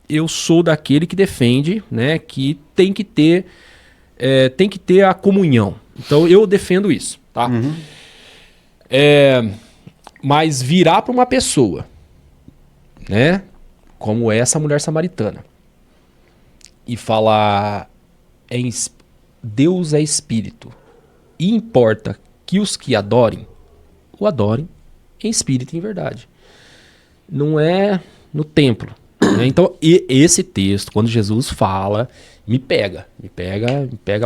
eu sou daquele que defende, né, que tem que ter a comunhão. Então eu defendo isso, tá? Uhum. Mas virar para uma pessoa, né, como essa mulher samaritana, e falar Deus é espírito e importa que os que adorem, o adorem em espírito e em verdade. Não é no templo. Né? Então, esse texto, quando Jesus fala, me pega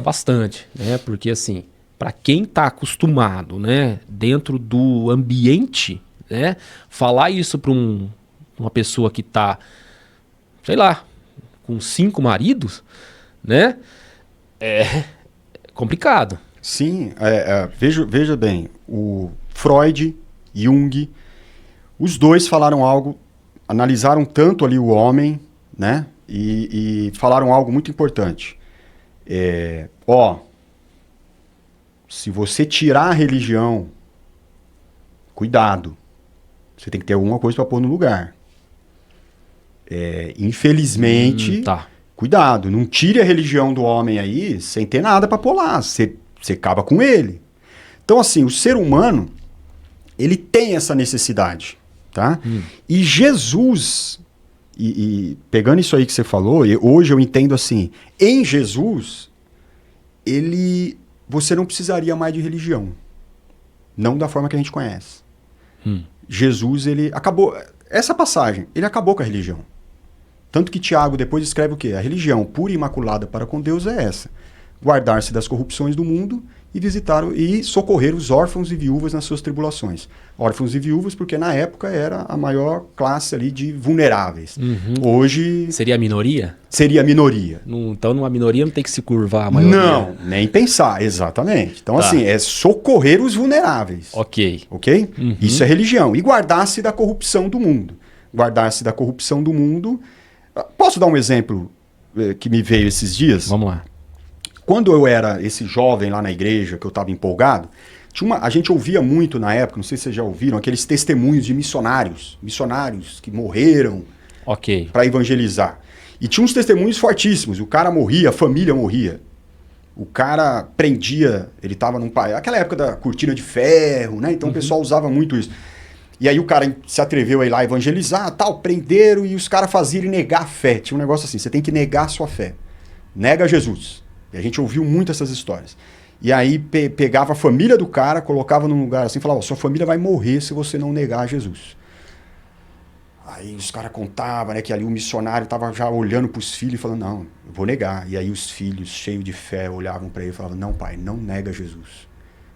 bastante, né? Porque assim, para quem está acostumado, né, dentro do ambiente, né, falar isso para uma pessoa que está, sei lá, com 5 maridos, né, é complicado. Sim, veja bem, o Freud, Jung, os dois falaram algo, analisaram tanto ali o homem, né? E falaram algo muito importante. Se você tirar a religião, cuidado, você tem que ter alguma coisa para pôr no lugar. Infelizmente, Tá. cuidado, não tire a religião do homem aí sem ter nada para pôr lá, você acaba com ele. Então, assim, o ser humano, ele tem essa necessidade, tá? E Jesus, pegando isso aí que você falou, hoje eu entendo assim, em Jesus, você não precisaria mais de religião. Não da forma que a gente conhece. Jesus, ele acabou, essa passagem, ele acabou com a religião. Tanto que Tiago depois escreve o quê? A religião pura e imaculada para com Deus é essa: guardar-se das corrupções do mundo e visitar e socorrer os órfãos e viúvas nas suas tribulações. Órfãos e viúvas porque na época era a maior classe ali de vulneráveis. Hoje Seria a minoria? seria a minoria. Então, numa minoria não tem que se curvar a maioria. Não, nem pensar, exatamente. Então, Tá. assim, é socorrer os vulneráveis. Ok. Ok? Isso é religião. E guardar-se da corrupção do mundo. Guardar-se da corrupção do mundo. Posso dar um exemplo que me veio esses dias? Vamos lá. Quando eu era esse jovem lá na igreja, que eu estava empolgado, a gente ouvia muito na época, não sei se vocês já ouviram, aqueles testemunhos de missionários que morreram Ok. para evangelizar. E tinha uns testemunhos fortíssimos. O cara morria, a família morria. O cara prendia, ele estava num país, aquela época da cortina de ferro, né? Então o pessoal usava muito isso. E aí o cara se atreveu a ir lá evangelizar, tal, prenderam e os caras faziam ele negar a fé. Tinha um negócio assim, você tem que negar a sua fé. Nega Jesus. E a gente ouviu muito essas histórias. E aí pegava a família do cara, colocava num lugar assim, falava, sua família vai morrer se você não negar Jesus. Aí os caras contavam, né, que ali o missionário estava já olhando para os filhos e falando, não, eu vou negar. E aí os filhos, cheios de fé, olhavam para ele e falavam, não, pai, não nega Jesus.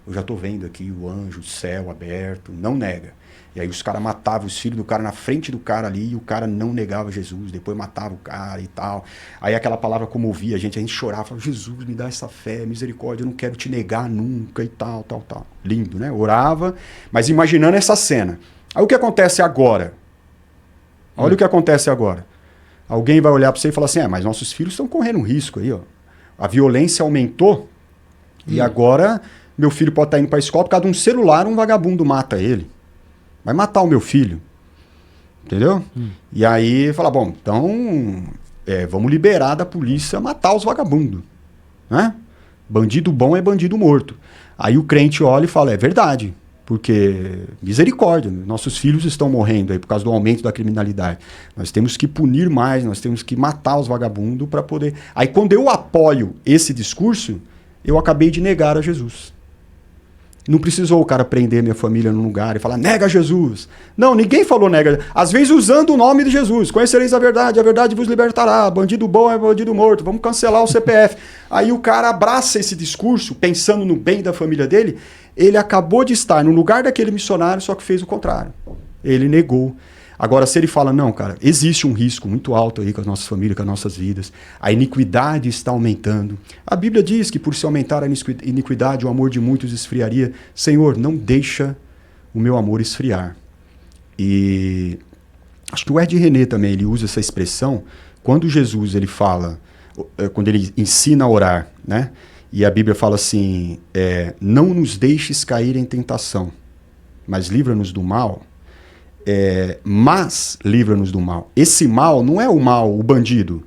Eu já estou vendo aqui o anjo, o céu aberto, não nega. E aí os caras matavam os filhos do cara na frente do cara ali e o cara não negava Jesus. Depois matava o cara e tal. Aí aquela palavra comovia a gente chorava, falava, Jesus, me dá essa fé, misericórdia, eu não quero te negar nunca e tal, tal, tal. Lindo, né? Orava, mas imaginando essa cena. Aí o que acontece agora? Olha o que acontece agora. Alguém vai olhar para você e falar assim, mas nossos filhos estão correndo um risco aí, ó. A violência aumentou e agora meu filho pode estar indo para a escola por causa de um celular, um vagabundo mata ele. Vai matar o meu filho. Entendeu? E aí fala, bom, então vamos liberar da polícia matar os vagabundos. Né? Bandido bom é bandido morto. Aí o crente olha e fala, é verdade. Porque, misericórdia, nossos filhos estão morrendo aí por causa do aumento da criminalidade. Nós temos que punir mais, nós temos que matar os vagabundos para poder... Aí quando eu apoio esse discurso, eu acabei de negar a Jesus. Não precisou o cara prender minha família num lugar e falar, nega Jesus. Não, ninguém falou nega. Às vezes usando o nome de Jesus. Conhecereis a verdade vos libertará. Bandido bom é bandido morto. Vamos cancelar o CPF. Aí o cara abraça esse discurso, pensando no bem da família dele. Ele acabou de estar no lugar daquele missionário, só que fez o contrário. Ele negou. Agora, se ele fala, não, cara, existe um risco muito alto aí com as nossas famílias, com as nossas vidas. A iniquidade está aumentando. A Bíblia diz que por se aumentar a iniquidade, o amor de muitos esfriaria. Senhor, não deixa o meu amor esfriar. E acho que o Ed René também, ele usa essa expressão, quando Jesus, ele fala, quando ele ensina a orar, né? E a Bíblia fala assim, não nos deixes cair em tentação, mas livra-nos do mal. Mas livra-nos do mal. Esse mal não é o mal, o bandido.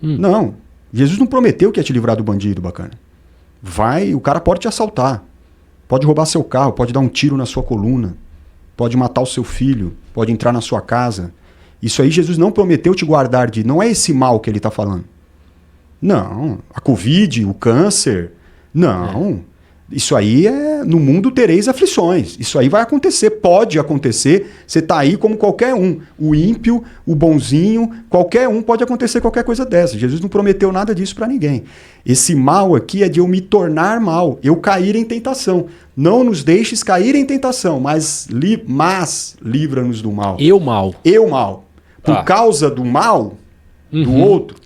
Não. Jesus não prometeu que ia te livrar do bandido, bacana. O cara pode te assaltar, pode roubar seu carro, pode dar um tiro na sua coluna, pode matar o seu filho, pode entrar na sua casa. Isso aí Jesus não prometeu te guardar de... Não é esse mal que ele está falando. Não. A Covid, o câncer... Não. Isso aí no mundo tereis aflições. Isso aí vai acontecer, pode acontecer. Você está aí como qualquer um. O ímpio, o bonzinho, qualquer um pode acontecer qualquer coisa dessa. Jesus não prometeu nada disso para ninguém. Esse mal aqui é de eu me tornar mal, eu cair em tentação. Não nos deixes cair em tentação, mas livra-nos do mal. Eu mal. Por causa do mal do outro,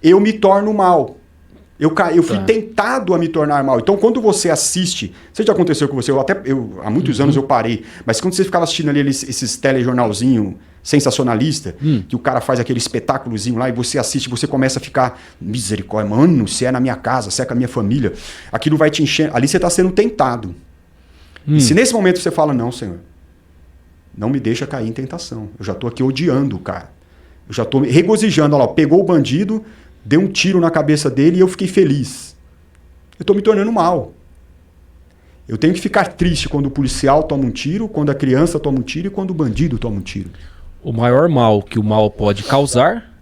eu me torno mal. Eu fui tentado a me tornar mal. Então, quando você assiste... Isso já aconteceu com você. Há muitos anos eu parei. Mas quando você ficava assistindo ali esses telejornalzinho sensacionalista, que o cara faz aquele espetáculozinho lá e você assiste, você começa a ficar... Misericórdia, mano, se é na minha casa, se é com a minha família. Aquilo vai te encher. Ali você está sendo tentado. E se nesse momento você fala, não, Senhor, não me deixa cair em tentação. Eu já estou aqui odiando o cara. Eu já estou me regozijando. Olha lá, pegou o bandido... Deu um tiro na cabeça dele e eu fiquei feliz. Eu estou me tornando mal. Eu tenho que ficar triste quando o policial toma um tiro, quando a criança toma um tiro e quando o bandido toma um tiro. O maior mal que o mal pode causar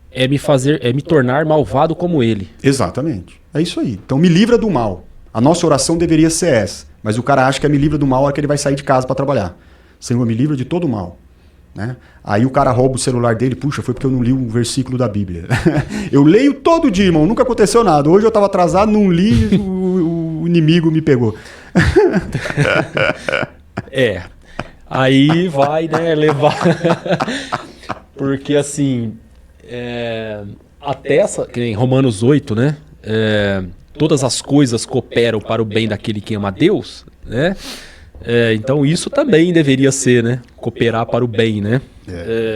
é me tornar malvado como ele. Exatamente. É isso aí. Então me livra do mal. A nossa oração deveria ser essa. Mas o cara acha que me livra do mal a hora que ele vai sair de casa para trabalhar. Senhor, me livra de todo o mal. Né? Aí o cara rouba o celular dele, puxa, foi porque eu não li um versículo da Bíblia. Eu leio todo dia, irmão, nunca aconteceu nada. Hoje eu estava atrasado, não li, o inimigo me pegou. Aí vai, né, levar... Porque assim, até em Romanos 8, né, todas as coisas cooperam para o bem daquele que ama a Deus, né? Então isso também deveria ser, né? Cooperar para o bem, né?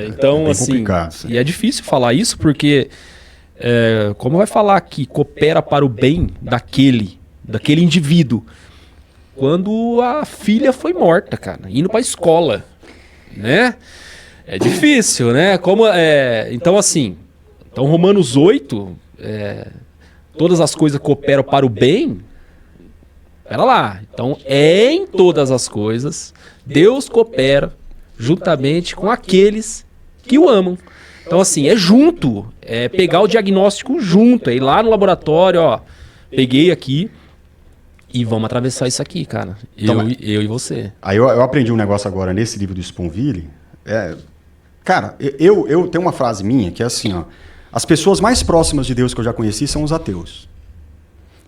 Então, assim, e é difícil falar isso porque como vai falar que coopera para o bem daquele indivíduo quando a filha foi morta, cara, indo para a escola, né? É difícil, né? Então, assim, Romanos 8, todas as coisas cooperam para o bem. Pera lá, então em todas as coisas, Deus coopera juntamente com aqueles que o amam. Então assim, é junto, é pegar o diagnóstico junto, é ir lá no laboratório, ó, peguei aqui e vamos atravessar isso aqui, cara, então, eu e você. Aí eu aprendi um negócio agora nesse livro do Sponville, cara, eu tenho uma frase minha que é assim, ó, as pessoas mais próximas de Deus que eu já conheci são os ateus.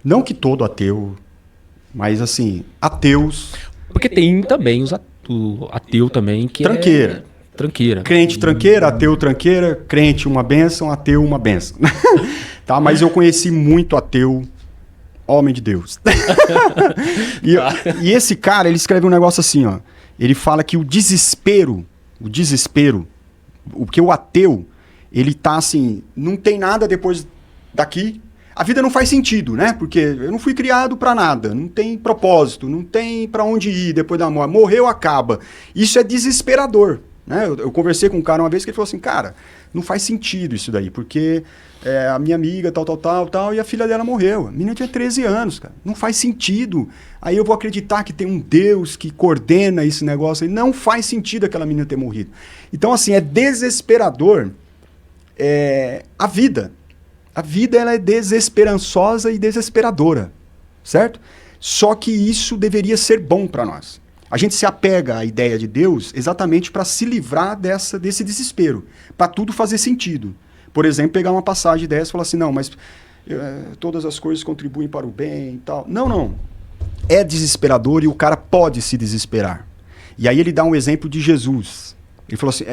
Não que todo ateu... Mas assim, ateus... Porque tem também o ateu também que tranqueira. Tranqueira. Crente tranqueira, ateu tranqueira, crente uma bênção, ateu uma bênção. Tá? Mas eu conheci muito ateu, homem de Deus. E esse cara, ele escreve um negócio assim, ó. Ele fala que o desespero, porque o ateu, ele tá assim, não tem nada depois daqui. A vida não faz sentido, né? Porque eu não fui criado para nada, não tem propósito, não tem para onde ir depois da morte. Morreu, acaba. Isso é desesperador, né? Eu conversei com um cara uma vez que ele falou assim, cara, não faz sentido isso daí, porque a minha amiga tal, e a filha dela morreu. A menina tinha 13 anos, cara. Não faz sentido. Aí eu vou acreditar que tem um Deus que coordena esse negócio aí. Não faz sentido aquela menina ter morrido. Então, assim, é desesperador a vida. A vida ela é desesperançosa e desesperadora, certo? Só que isso deveria ser bom para nós. A gente se apega à ideia de Deus exatamente para se livrar desse desespero, para tudo fazer sentido. Por exemplo, pegar uma passagem dessa e falar assim, não, mas todas as coisas contribuem para o bem e tal. Não. É desesperador e o cara pode se desesperar. E aí ele dá um exemplo de Jesus. Ele falou assim...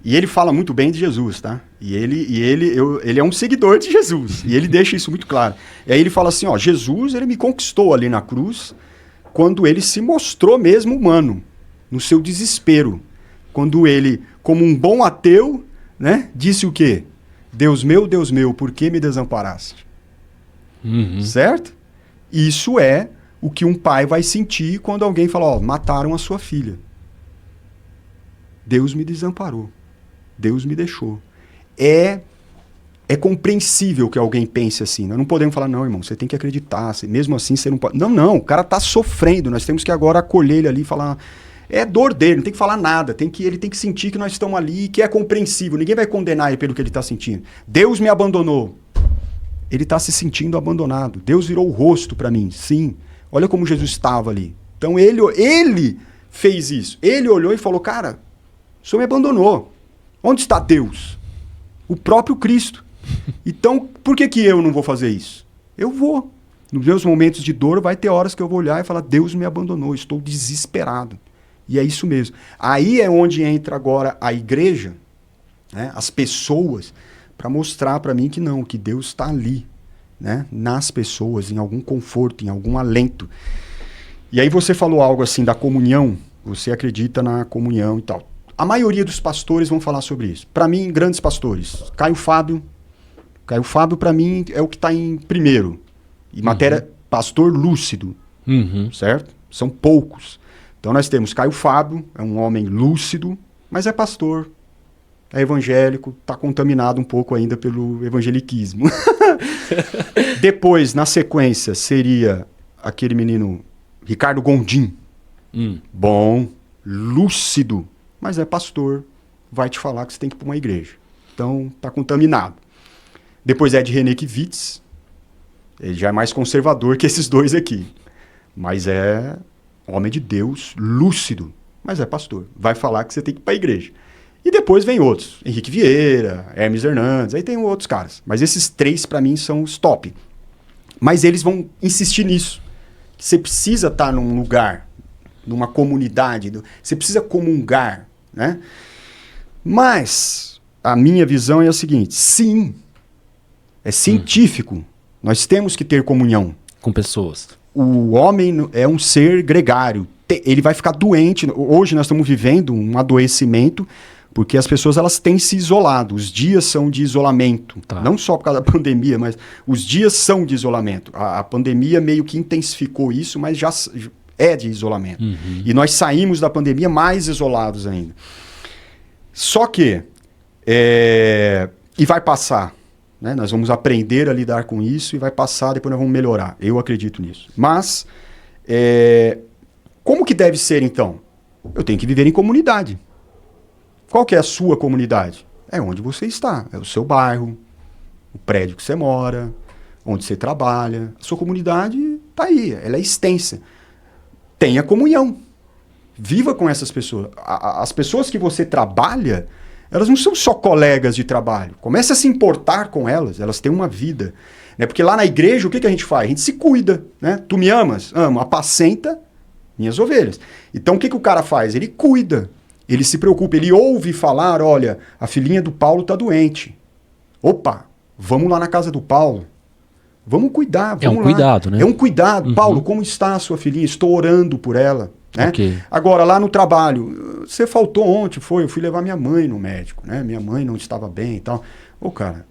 E ele fala muito bem de Jesus, tá? E ele é um seguidor de Jesus. E ele deixa isso muito claro. E aí ele fala assim, ó, Jesus, ele me conquistou ali na cruz quando ele se mostrou mesmo humano, no seu desespero. Quando ele, como um bom ateu, né, disse o quê? Deus meu, por que me desamparaste? Certo? Isso é o que um pai vai sentir quando alguém fala, ó, mataram a sua filha. Deus me desamparou. Deus me deixou. É compreensível que alguém pense assim. Nós não podemos falar, não, irmão, você tem que acreditar. Mesmo assim, você não pode... Não, o cara está sofrendo. Nós temos que agora acolher ele ali e falar... É dor dele, não tem que falar nada. Ele tem que sentir que nós estamos ali, que é compreensível. Ninguém vai condenar ele pelo que ele está sentindo. Deus me abandonou. Ele está se sentindo abandonado. Deus virou o rosto para mim. Sim. Olha como Jesus estava ali. Então ele fez isso. Ele olhou e falou, cara, o Senhor me abandonou. Onde está Deus? O próprio Cristo. Então, por que eu não vou fazer isso? Eu vou. Nos meus momentos de dor, vai ter horas que eu vou olhar e falar, Deus me abandonou, estou desesperado. E é isso mesmo. Aí é onde entra agora a igreja, né, as pessoas, para mostrar para mim que não, que Deus está ali, né, nas pessoas, em algum conforto, em algum alento. E aí você falou algo assim da comunhão, você acredita na comunhão e tal. A maioria dos pastores vão falar sobre isso. Para mim, grandes pastores. Caio Fábio para mim é o que está em primeiro. E matéria, pastor lúcido, certo? São poucos. Então nós temos Caio Fábio, é um homem lúcido, mas é pastor, é evangélico, está contaminado um pouco ainda pelo evangeliquismo. Depois, na sequência, seria aquele menino Ricardo Gondim. Bom, lúcido, mas é pastor, vai te falar que você tem que ir para uma igreja. Então, está contaminado. Depois Ed René Kivitz, ele já é mais conservador que esses dois aqui, mas é homem de Deus, lúcido, mas é pastor. Vai falar que você tem que ir para a igreja. E depois vem outros. Henrique Vieira, Hermes Hernandes, aí tem outros caras. Mas esses três, para mim, são os top. Mas eles vão insistir nisso. Você precisa estar num lugar, numa comunidade, você precisa comungar, né? Mas a minha visão é a seguinte, sim, é científico. Nós temos que ter comunhão. Com pessoas. O homem é um ser gregário. Ele vai ficar doente. Hoje nós estamos vivendo um adoecimento porque as pessoas elas têm se isolado. Os dias são de isolamento. Tá. Não só por causa da pandemia, mas os dias são de isolamento. A pandemia meio que intensificou isso, mas já é de isolamento. E nós saímos da pandemia mais isolados ainda. Só que... E vai passar. Né? Nós vamos aprender a lidar com isso e vai passar, depois nós vamos melhorar. Eu acredito nisso. Mas, como que deve ser, então? Eu tenho que viver em comunidade. Qual que é a sua comunidade? É onde você está. É o seu bairro, o prédio que você mora, onde você trabalha. A sua comunidade está aí, ela é extensa. Tenha comunhão. Viva com essas pessoas. As pessoas que você trabalha... Elas não são só colegas de trabalho. Comece a se importar com elas. Elas têm uma vida. Né? Porque lá na igreja, o que a gente faz? A gente se cuida. Né? Tu me amas? Amo. Apacenta minhas ovelhas. Então, o que o cara faz? Ele cuida. Ele se preocupa. Ele ouve falar, olha, a filhinha do Paulo está doente. Opa, vamos lá na casa do Paulo. Vamos cuidar. Vamos cuidado, né? É um cuidado. Paulo, como está a sua filhinha? Estou orando por ela. Né? Okay. Agora, lá no trabalho, você faltou ontem, eu fui levar minha mãe no médico, né? Minha mãe não estava bem e tal. Ô, cara,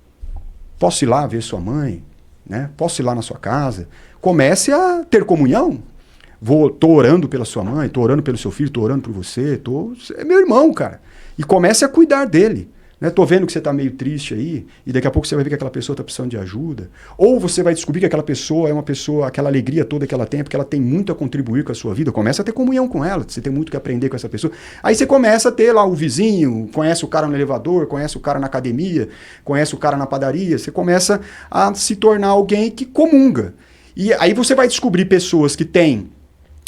posso ir lá ver sua mãe? Né? Posso ir lá na sua casa? Comece a ter comunhão. Tô orando pela sua mãe, tô orando pelo seu filho, tô orando por você, é meu irmão, cara. E comece a cuidar dele. Né? Tô vendo que você tá meio triste aí, e daqui a pouco você vai ver que aquela pessoa tá precisando de ajuda. Ou você vai descobrir que aquela pessoa é uma pessoa, aquela alegria toda que ela tem, porque ela tem muito a contribuir com a sua vida. Começa a ter comunhão com ela, você tem muito que aprender com essa pessoa. Aí você começa a ter lá o vizinho, conhece o cara no elevador, conhece o cara na academia, conhece o cara na padaria. Você começa a se tornar alguém que comunga. E aí você vai descobrir pessoas que têm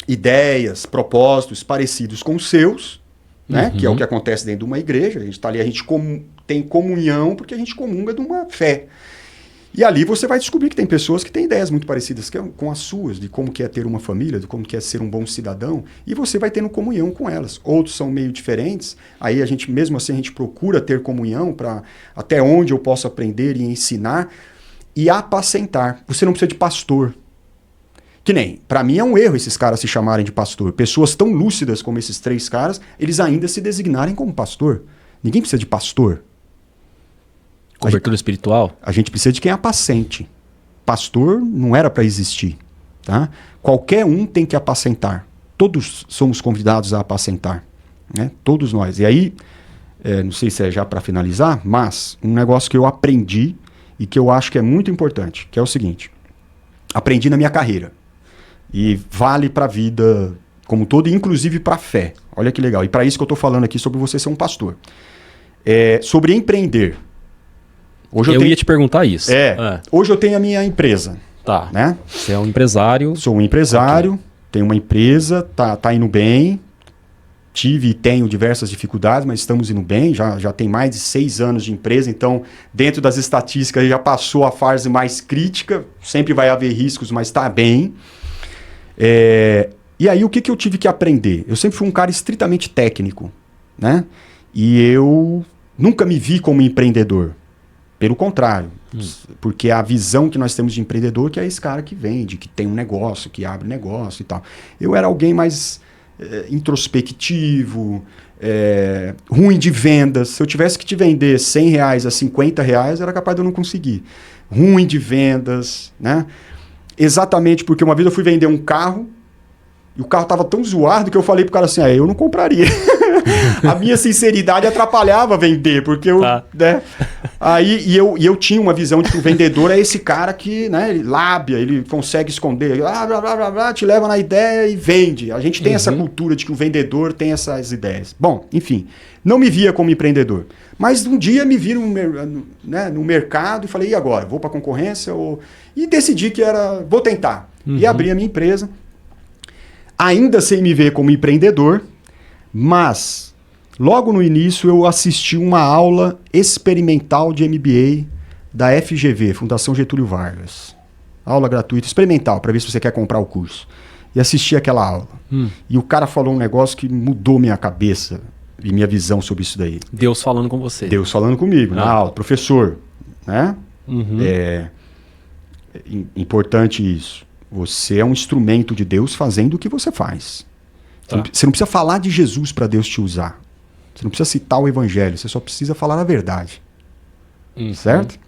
ideias, propósitos parecidos com os seus, né? Que é o que acontece dentro de uma igreja. A gente está ali, a gente tem comunhão porque a gente comunga de uma fé. E ali você vai descobrir que tem pessoas que têm ideias muito parecidas com as suas, de como que é ter uma família, de como que é ser um bom cidadão, e você vai tendo comunhão com elas. Outros são meio diferentes, aí mesmo assim a gente procura ter comunhão para até onde eu posso aprender e ensinar e apacentar. Você não precisa de pastor. Que nem, para mim é um erro esses caras se chamarem de pastor. Pessoas tão lúcidas como esses três caras, eles ainda se designarem como pastor. Ninguém precisa de pastor. Cobertura espiritual? A gente precisa de quem apacente. Pastor não era para existir. Tá? Qualquer um tem que apacentar. Todos somos convidados a apacentar. né? Todos nós. E aí, não sei se é já para finalizar, mas um negócio que eu aprendi e que eu acho que é muito importante, que é o seguinte: aprendi na minha carreira e vale para a vida como todo, inclusive para a fé. Olha que legal. E para isso que eu estou falando aqui sobre você ser um pastor. Sobre empreender. Hoje eu ia te perguntar isso. Hoje eu tenho a minha empresa. Tá. Né? Você é um empresário. Sou um empresário, tenho uma empresa, tá indo bem. Tive e tenho diversas dificuldades, mas estamos indo bem. Já tem mais de 6 anos de empresa, então dentro das estatísticas já passou a fase mais crítica. Sempre vai haver riscos, mas está bem. E aí o que eu tive que aprender? Eu sempre fui um cara estritamente técnico, né? E eu nunca me vi como empreendedor. Pelo contrário, porque a visão que nós temos de empreendedor que é esse cara que vende, que tem um negócio, que abre negócio e tal. Eu era alguém mais introspectivo, ruim de vendas. Se eu tivesse que te vender R$100 a R$50, era capaz de eu não conseguir. Ruim de vendas, né? Exatamente porque uma vez eu fui vender um carro e o carro estava tão zoado que eu falei pro cara assim, eu não compraria. A minha sinceridade atrapalhava vender, porque eu... Né? Aí, eu tinha uma visão de que o vendedor é esse cara que, né, ele lábia, ele consegue esconder, blá, blá, blá, blá, te leva na ideia e vende. A gente tem essa cultura de que o vendedor tem essas ideias. Bom, enfim, não me via como empreendedor. Mas um dia me vi no mercado e falei, e agora? Vou para a concorrência? E decidi que vou tentar. E abri a minha empresa, ainda sem me ver como empreendedor, mas logo no início eu assisti uma aula experimental de MBA da FGV, Fundação Getúlio Vargas. Aula gratuita, experimental, para ver se você quer comprar o curso. E assisti aquela aula. E o cara falou um negócio que mudou minha cabeça e minha visão sobre isso daí. Deus falando com você. Deus falando comigo, na aula. Professor, né? Importante isso. Você é um instrumento de Deus fazendo o que você faz. Você não precisa falar de Jesus para Deus te usar. Você não precisa citar o evangelho. Você só precisa falar a verdade. Certo?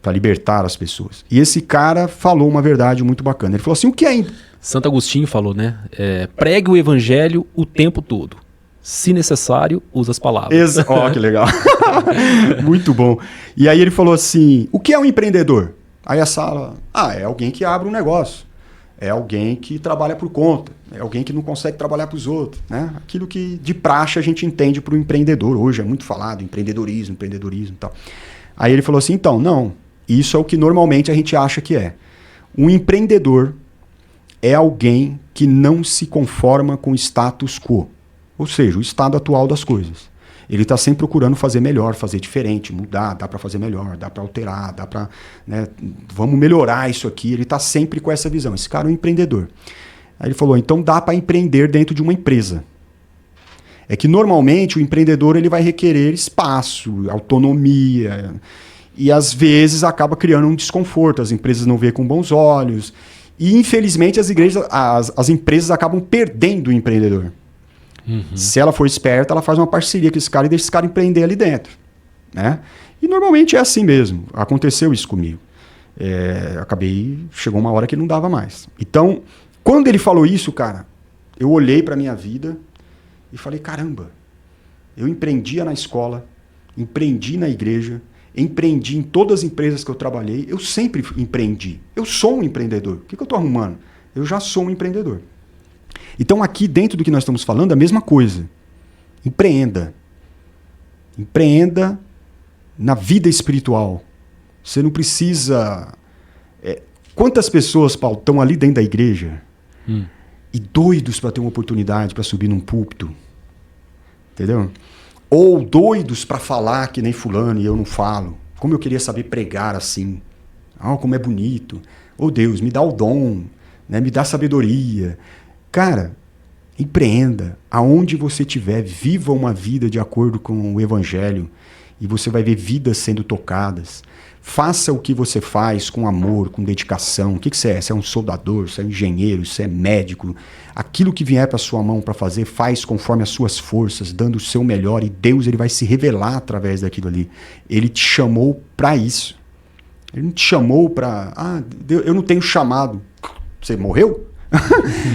Para libertar as pessoas. E esse cara falou uma verdade muito bacana. Ele falou assim, o que é... Santo Agostinho falou, né? Pregue o evangelho o tempo todo. Se necessário, usa as palavras. Que legal. Muito bom. E aí ele falou assim, o que é um empreendedor? Aí a sala, é alguém que abre um negócio. É alguém que trabalha por conta. É alguém que não consegue trabalhar para os outros. Né? Aquilo que de praxe a gente entende para o empreendedor. Hoje é muito falado, empreendedorismo e tal. Aí ele falou assim, então, não. Isso é o que normalmente a gente acha que é. Um empreendedor é alguém que não se conforma com o status quo. Ou seja, o estado atual das coisas. Ele está sempre procurando fazer melhor, fazer diferente, mudar, dá para fazer melhor, dá para alterar, dá para... Né, vamos melhorar isso aqui. Ele está sempre com essa visão. Esse cara é um empreendedor. Aí ele falou, então dá para empreender dentro de uma empresa. É que normalmente o empreendedor ele vai requerer espaço, autonomia, e às vezes acaba criando um desconforto. As empresas não veem com bons olhos. E infelizmente as empresas acabam perdendo o empreendedor. Se ela for esperta, ela faz uma parceria com esse cara e deixa esse cara empreender ali dentro. Né? E normalmente é assim mesmo. Aconteceu isso comigo. Chegou uma hora que não dava mais. Então, quando ele falou isso, cara, eu olhei para a minha vida e falei, caramba, eu empreendia na escola, empreendi na igreja, empreendi em todas as empresas que eu trabalhei, eu sempre empreendi. Eu sou um empreendedor. O que eu estou arrumando? Eu já sou um empreendedor. Então aqui dentro do que nós estamos falando é a mesma coisa. Empreenda. Empreenda na vida espiritual. Você não precisa... Quantas pessoas, Paulo, estão ali dentro da igreja e doidos para ter uma oportunidade para subir num púlpito? Entendeu? Ou doidos para falar que nem fulano e eu não falo. Como eu queria saber pregar assim. Como é bonito. Oh Deus, me dá o dom, né? Me dá sabedoria. Cara, empreenda. Aonde você estiver, viva uma vida de acordo com o evangelho e você vai ver vidas sendo tocadas. Faça o que você faz com amor, com dedicação. O que você é? Você é um soldador, você é um engenheiro, você é médico. Aquilo que vier para sua mão para fazer, faz conforme as suas forças, dando o seu melhor, e Deus ele vai se revelar através daquilo ali. Ele te chamou para isso. Ele não te chamou para... eu não tenho chamado. Você morreu?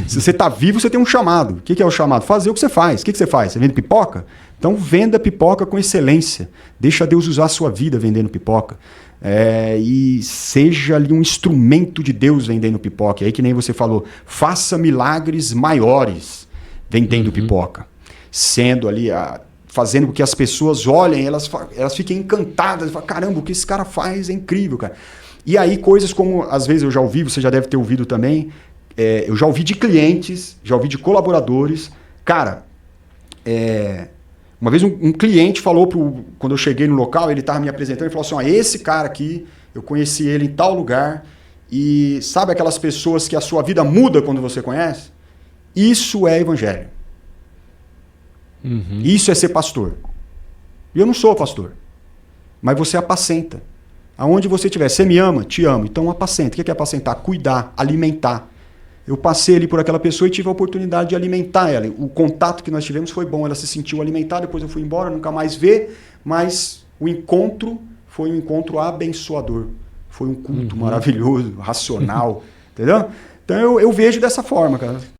Se você está vivo, você tem um chamado. O que é o chamado? Fazer o que você faz. O que você faz? Você vende pipoca? Então venda pipoca com excelência. Deixa Deus usar a sua vida vendendo pipoca. E seja ali um instrumento de Deus vendendo pipoca. E aí que nem você falou, faça milagres maiores vendendo pipoca. Sendo ali, fazendo com que as pessoas olhem, elas fiquem encantadas. Falam, caramba, o que esse cara faz é incrível, cara. E aí coisas como, às vezes eu já ouvi, você já deve ter ouvido também, eu já ouvi de clientes, já ouvi de colaboradores. Cara, uma vez um cliente falou, quando eu cheguei no local, ele estava me apresentando, ele falou assim, esse cara aqui, eu conheci ele em tal lugar, e sabe aquelas pessoas que a sua vida muda quando você conhece? Isso é evangelho. Uhum. Isso é ser pastor. E eu não sou pastor, mas você apacenta. Aonde você estiver, você me ama? Te amo. Então apacenta. O que é apacentar? Cuidar, alimentar. Eu passei ali por aquela pessoa e tive a oportunidade de alimentar ela. O contato que nós tivemos foi bom, ela se sentiu alimentada, depois eu fui embora, nunca mais ver, mas o encontro foi um encontro abençoador. Foi um culto maravilhoso, racional, entendeu? Então eu vejo dessa forma, cara.